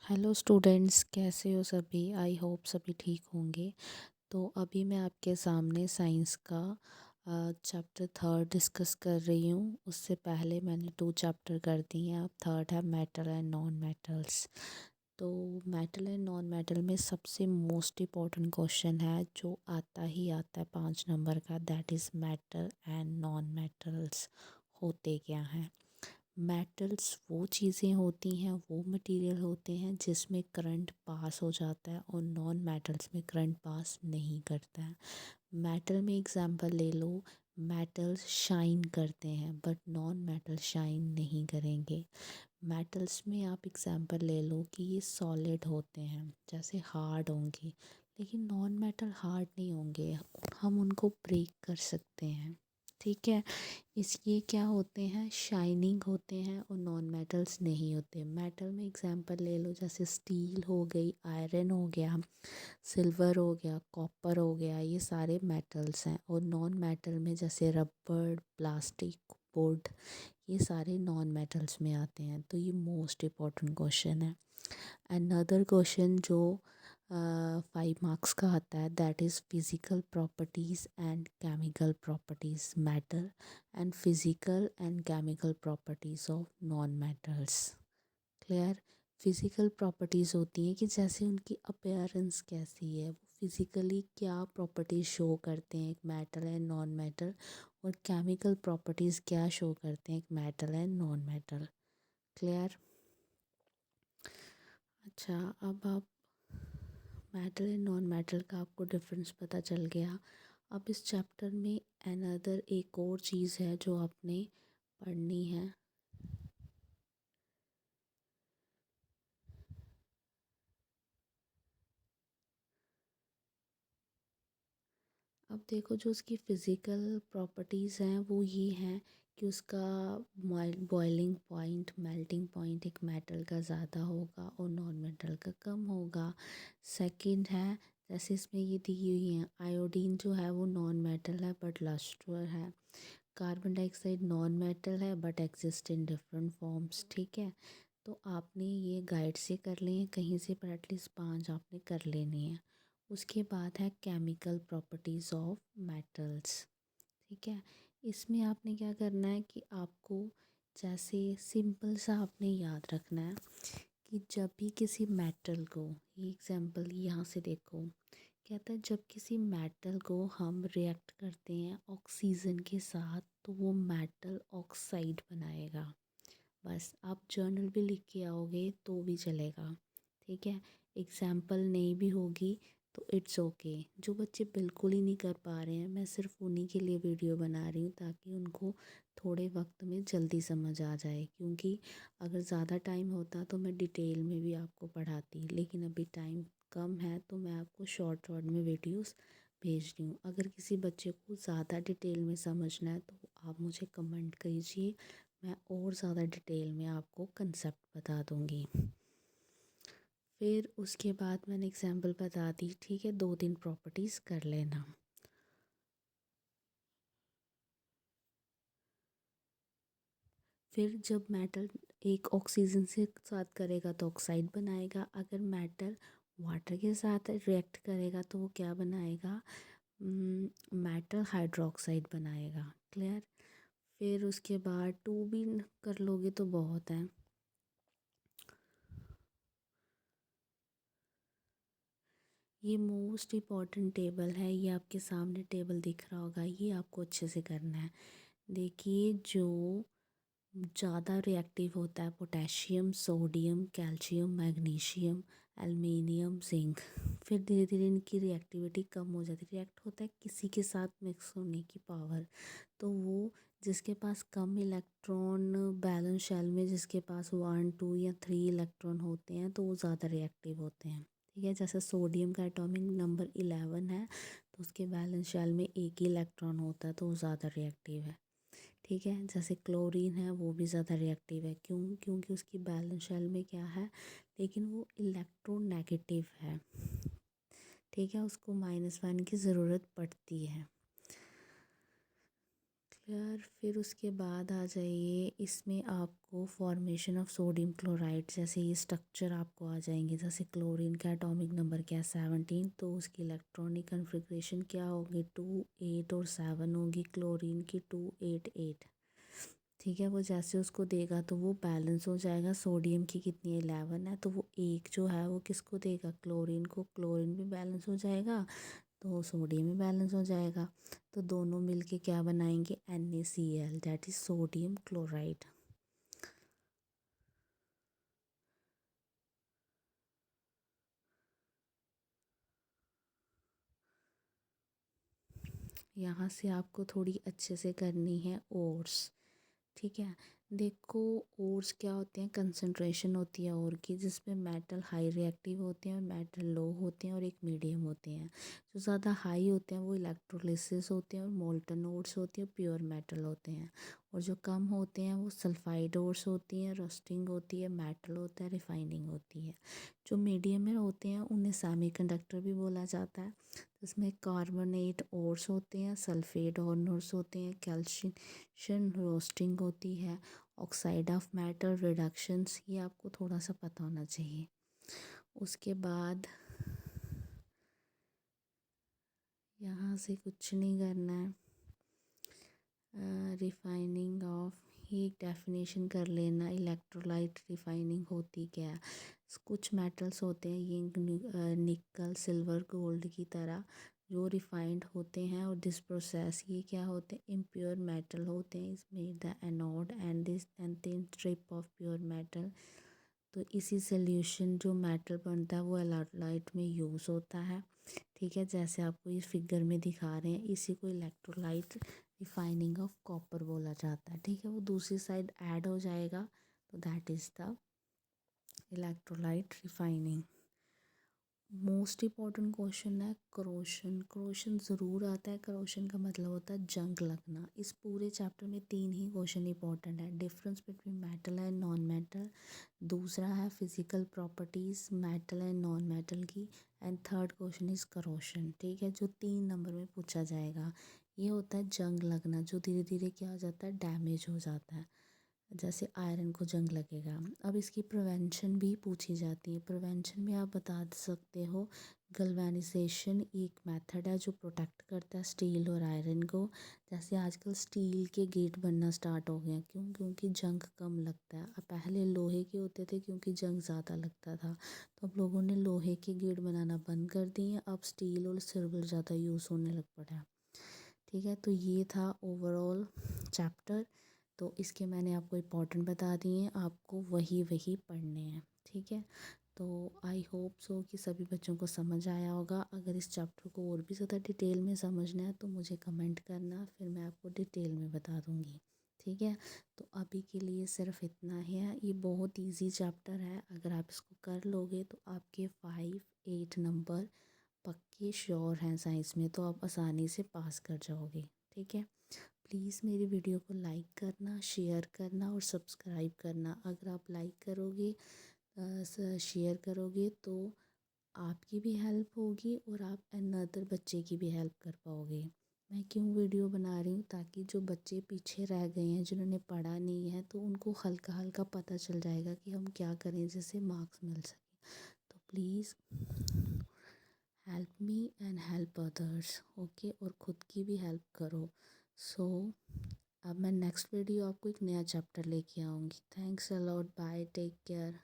Hello students, कैसे हो सभी। आई होप सभी ठीक होंगे। तो अभी मैं आपके सामने साइंस का चैप्टर थर्ड डिस्कस कर रही हूँ। उससे पहले मैंने 2 चैप्टर कर दिए हैं। अब थर्ड है मेटल एंड नॉन मेटल्स। तो मेटल एंड नॉन मेटल में सबसे मोस्ट इम्पॉर्टेंट क्वेश्चन है जो आता ही आता है 5 नंबर का, that is metal and non metals होते क्या हैं। मेटल्स वो चीज़ें होती हैं, वो मटेरियल होते हैं जिसमें करंट पास हो जाता है और नॉन मेटल्स में करंट पास नहीं करता है। मेटल में एग्जांपल ले लो, मेटल्स शाइन करते हैं बट नॉन मेटल शाइन नहीं करेंगे। मेटल्स में आप एग्जांपल ले लो कि ये सॉलिड होते हैं, जैसे हार्ड होंगे, लेकिन नॉन मेटल हार्ड नहीं होंगे, हम उनको ब्रेक कर सकते हैं। ठीक है, इसलिए क्या होते हैं, शाइनिंग होते हैं और नॉन मेटल्स नहीं होते। मेटल में एग्जांपल ले लो, जैसे स्टील हो गई, आयरन हो गया, सिल्वर हो गया, कॉपर हो गया, ये सारे मेटल्स हैं। और नॉन मेटल में जैसे रबड़, प्लास्टिक, वुड, ये सारे नॉन मेटल्स में आते हैं। तो ये मोस्ट इम्पॉर्टेंट क्वेश्चन है। अनदर क्वेश्चन जो 5 मार्क्स का आता है, that is physical properties and chemical properties matter and physical and chemical properties of non metals. Clear. Physical properties होती हैं कि जैसे उनकी अपीयरेंस कैसी है, वो फिज़िकली क्या प्रॉपर्टीज़ शो करते हैं, एक मेटल एंड नॉन मेटल। और केमिकल प्रॉपर्टीज़ क्या शो करते हैं, एक metal and non metal. Clear. अच्छा, अब आप मेटल एंड नॉन मेटल का आपको डिफरेंस पता चल गया। अब इस चैप्टर में अनदर एक और चीज़ है जो आपने पढ़नी है। अब देखो, जो उसकी फ़िज़िकल प्रॉपर्टीज़ हैं वो ये हैं कि उसका बॉइलिंग पॉइंट, मेल्टिंग पॉइंट एक मेटल का ज़्यादा होगा और नॉन मेटल का कम होगा। सेकंड है, जैसे इसमें ये दी हुई हैं, आयोडीन जो है वो नॉन मेटल है बट लस्टर है। कार्बन डाइऑक्साइड नॉन मेटल है but exist in different forms. ठीक है, तो आपने ये गाइड से कर लिए हैं कहीं से, पर एटलीस्ट 5 आपने कर लेनी है। उसके बाद है केमिकल प्रॉपर्टीज़ ऑफ मेटल्स। ठीक है, इसमें आपने क्या करना है कि आपको जैसे सिंपल सा आपने याद रखना है कि जब भी किसी मेटल को, ये एग्जांपल यहाँ से देखो, कहता है जब किसी मेटल को हम रिएक्ट करते हैं ऑक्सीजन के साथ तो वो मेटल ऑक्साइड बनाएगा। बस आप जर्नल भी लिख के आओगे तो भी चलेगा। ठीक है, एग्जाम्पल नहीं भी होगी तो इट्स ओके। जो बच्चे बिल्कुल ही नहीं कर पा रहे हैं, मैं सिर्फ उन्हीं के लिए वीडियो बना रही हूँ ताकि उनको थोड़े वक्त में जल्दी समझ आ जाए। क्योंकि अगर ज़्यादा टाइम होता तो मैं डिटेल में भी आपको पढ़ाती, लेकिन अभी टाइम कम है तो मैं आपको शॉर्ट शॉर्ट में वीडियोस भेज रही हूँ। अगर किसी बच्चे को ज़्यादा डिटेल में समझना है तो आप मुझे कमेंट कीजिए, मैं और ज़्यादा डिटेल में आपको कंसेप्ट बता दूँगी। फिर उसके बाद मैंने एग्जाम्पल बता दी। ठीक है, 2 3 प्रॉपर्टीज़ कर लेना। फिर जब मेटल एक ऑक्सीजन से साथ करेगा तो ऑक्साइड बनाएगा, अगर मेटल वाटर के साथ रिएक्ट करेगा तो वो क्या बनाएगा, मेटल हाइड्रोक्साइड बनाएगा। क्लियर। फिर उसके बाद 2 भी कर लोगे तो बहुत है। ये मोस्ट इम्पॉर्टेंट टेबल है, ये आपके सामने टेबल दिख रहा होगा, ये आपको अच्छे से करना है। देखिए, जो ज़्यादा रिएक्टिव होता है, potassium, sodium, calcium, magnesium, aluminium, zinc. फिर धीरे धीरे इनकी रिएक्टिविटी कम हो जाती है। रिएक्ट होता है किसी के साथ मिक्स होने की पावर, तो वो जिसके पास कम इलेक्ट्रॉन, बैलेंस शेल में जिसके पास 1 2 या 3 इलेक्ट्रॉन होते हैं तो वो ज़्यादा रिएक्टिव होते हैं। ठीक है, जैसे सोडियम का एटॉमिक नंबर 11 है तो उसके बैलेंस शेल में एक ही इलेक्ट्रॉन होता है तो वो ज़्यादा रिएक्टिव है। ठीक है, जैसे क्लोरीन है वो भी ज़्यादा रिएक्टिव है, क्योंकि उसकी बैलेंस शेल में क्या है, लेकिन वो इलेक्ट्रोनेगेटिव है। ठीक है, उसको -1 की ज़रूरत पड़ती है। यार फिर उसके बाद आ जाइए, इसमें आपको फॉर्मेशन ऑफ सोडियम क्लोराइड, जैसे ये स्ट्रक्चर आपको आ जाएंगे। जैसे क्लोरीन का एटॉमिक नंबर क्या है 17, तो उसकी इलेक्ट्रॉनिक कन्फिग्रेशन क्या होगी 2 8 और 7 होगी, क्लोरीन की 2 8 8। ठीक है, वो जैसे उसको देगा तो वो बैलेंस हो जाएगा। सोडियम की कितनी 11 है, तो वो एक जो है वो किसको देगा, क्लोरीन को। क्लोरीन भी बैलेंस हो जाएगा तो सोडियम भी बैलेंस हो जाएगा। तो दोनों मिलके क्या बनाएंगे, NaCl, that is sodium chloride. यहाँ से आपको थोड़ी अच्छे से करनी है ओर्स। ठीक है, देखो ओर्स क्या होते हैं, कंसंट्रेशन होती है ओर की, जिसमें मेटल हाई रिएक्टिव होते हैं और मेटल लो होते हैं और एक मीडियम होते हैं। जो ज़्यादा हाई होते हैं वो इलेक्ट्रोलिसिस होते हैं और मोल्टन ओर्स होती है, प्योर मेटल होते हैं। और जो कम होते हैं वो सल्फाइड ओर्स होती हैं, रस्टिंग होती है, मेटल होता है, रिफाइनिंग होती है। जो मीडियम में होते हैं उन्हें सेमीकंडक्टर भी बोला जाता है। इसमें कार्बोनेट ओर्स होते हैं, सल्फेट ओर्स होते हैं, कैल्शियम रोस्टिंग होती है, ऑक्साइड ऑफ मेटल रिडक्शंस, ये आपको थोड़ा सा पता होना चाहिए। उसके बाद यहाँ से कुछ नहीं करना है, रिफाइनिंग ऑफ, ये डेफिनेशन कर लेना इलेक्ट्रोलाइट रिफाइनिंग होती क्या है। कुछ मेटल्स होते हैं ये निकल सिल्वर गोल्ड की तरह जो रिफाइंड होते हैं, और दिस प्रोसेस ये क्या होते हैं, इम्प्योर मेटल होते हैं। इसमें the anode and this and thin strip of pure metal. तो इसी सोल्यूशन जो मेटल बनता है वो इलेक्ट्रोलाइट में यूज़ होता है। ठीक है, जैसे आपको इस फिगर में दिखा रहे हैं, इसी को इलेक्ट्रोलाइट रिफाइनिंग ऑफ कॉपर बोला जाता है। ठीक है, वो दूसरी साइड ऐड हो जाएगा, तो that is the electrolyte refining. Most important question है करोशन। करोशन ज़रूर आता है, करोशन का मतलब होता है जंग लगना। इस पूरे चैप्टर में 3 ही क्वेश्चन इंपॉर्टेंट है, difference between metal and non metal, दूसरा है physical properties metal and non metal की, and third question is corrosion. ठीक है, जो 3 नंबर में पूछा जाएगा। ये होता है जंग लगना, जो धीरे धीरे क्या हो जाता है, डैमेज हो जाता है, जैसे आयरन को जंग लगेगा। अब इसकी प्रिवेंशन भी पूछी जाती है। प्रिवेंशन में आप बता सकते हो गल्वेनाइजेशन एक मेथड है जो प्रोटेक्ट करता है स्टील और आयरन को। जैसे आजकल स्टील के गेट बनना स्टार्ट हो गए हैं, क्यों, क्योंकि जंग कम लगता है। अब पहले लोहे के होते थे क्योंकि जंग ज़्यादा लगता था, तो अब लोगों ने लोहे के गेट बनाना बंद कर दिए। अब स्टील और सिल्वर ज़्यादा यूज़ होने लग पड़ा है। ठीक है, तो ये था ओवरऑल चैप्टर। तो इसके मैंने आपको इम्पोर्टेंट बता दिए हैं, आपको वही वही पढ़ने हैं। ठीक है, तो आई होप सो कि सभी बच्चों को समझ आया होगा। अगर इस चैप्टर को और भी ज़्यादा डिटेल में समझना है तो मुझे कमेंट करना, फिर मैं आपको डिटेल में बता दूँगी। ठीक है, तो अभी के लिए सिर्फ इतना ही है। ये बहुत इजी चैप्टर है, अगर आप इसको कर लोगे तो आपके 5 8 नंबर पक्के श्योर हैं साइंस में, तो आप आसानी से पास कर जाओगे। ठीक है, प्लीज़ मेरी वीडियो को लाइक करना, शेयर करना और सब्सक्राइब करना। अगर आप लाइक करोगे, शेयर करोगे तो आपकी भी हेल्प होगी और आप अनदर बच्चे की भी हेल्प कर पाओगे। मैं क्यों वीडियो बना रही हूँ, ताकि जो बच्चे पीछे रह गए हैं, जिन्होंने पढ़ा नहीं है, तो उनको हल्का हल्का पता चल जाएगा कि हम क्या करें जिससे मार्क्स मिल सके। तो please help me and help others. Okay, और ख़ुद की भी हेल्प करो। सो अब मैं नेक्स्ट वीडियो आपको एक नया चैप्टर लेके आऊँगी। Thanks a lot, bye, take care.